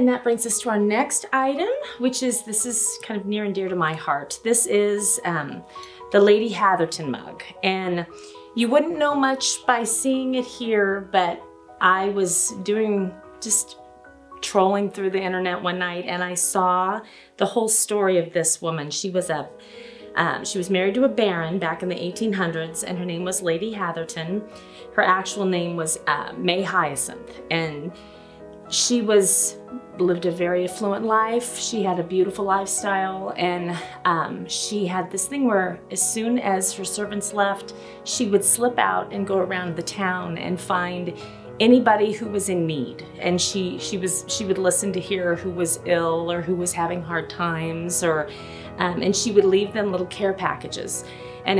and that brings us to our next item, this is kind of near and dear to my heart. This is the Lady Hatherton mug. And you wouldn't know much by seeing it here, but I was just trolling through the internet one night and I saw the whole story of this woman. She was married to a baron back in the 1800s, and her name was Lady Hatherton. Her actual name was May Hyacinth, and she lived a very affluent life. She had a beautiful lifestyle, and she had this thing where as soon as her servants left, she would slip out and go around the town and find anybody who was in need. And she would listen to hear who was ill or who was having hard times, and she would leave them little care packages. And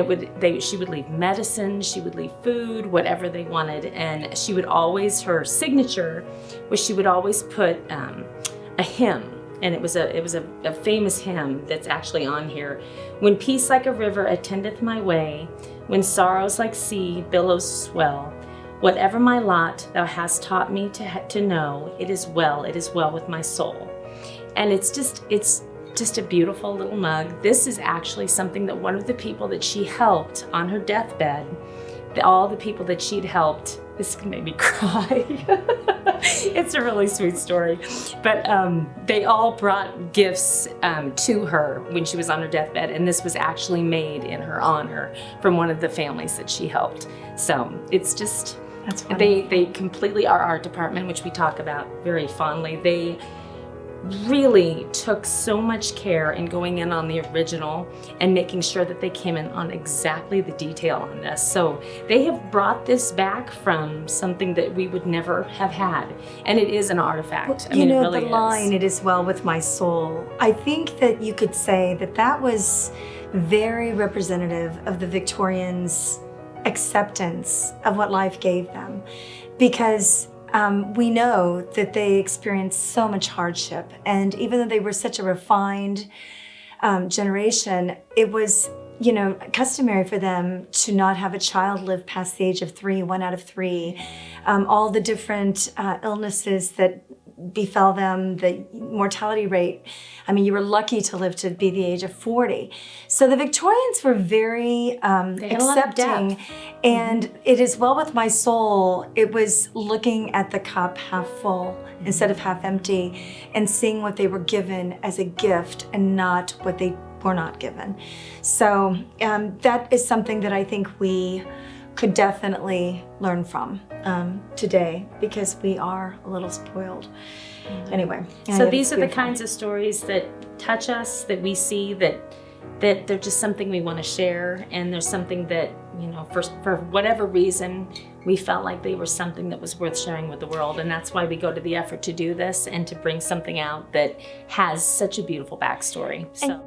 she would leave medicine, she would leave food, whatever they wanted. And her signature was she would always put a hymn, and it was a famous hymn that's actually on here. When peace like a river attendeth my way, when sorrows like sea billows swell, whatever my lot thou hast taught me to know, it is well with my soul. And it's just a beautiful little mug. This is actually something that one of the people that she helped on her deathbed, all the people that she'd helped, this made me cry. It's a really sweet story. But they all brought gifts to her when she was on her deathbed, and this was actually made in her honor from one of the families that she helped. So it's just, that's wonderful. They completely, our art department, which we talk about very fondly, they really took so much care in going in on the original and making sure that they came in on exactly the detail on this. So they have brought this back from something that we would never have had. And it is an artifact. Well, it really the line, "It is well with my soul," I think that you could say that was very representative of the Victorians' acceptance of what life gave them. Because we know that they experienced so much hardship, and even though they were such a refined generation, it was, customary for them to not have a child live past the age of 3, 1 out of 3. All the different illnesses that befell them, the mortality rate. I mean, you were lucky to live to be the age of 40. So the Victorians were very accepting, and "It is well with my soul." It was looking at the cup half full instead of half empty, and seeing what they were given as a gift and not what they were not given. So that is something that I think we could definitely learn from today, because we are a little spoiled. Anyway. So these are the kinds of stories that touch us, that we see, that they're just something we want to share, and there's something that, for whatever reason, we felt like they were something that was worth sharing with the world. And that's why we go to the effort to do this and to bring something out that has such a beautiful backstory. So.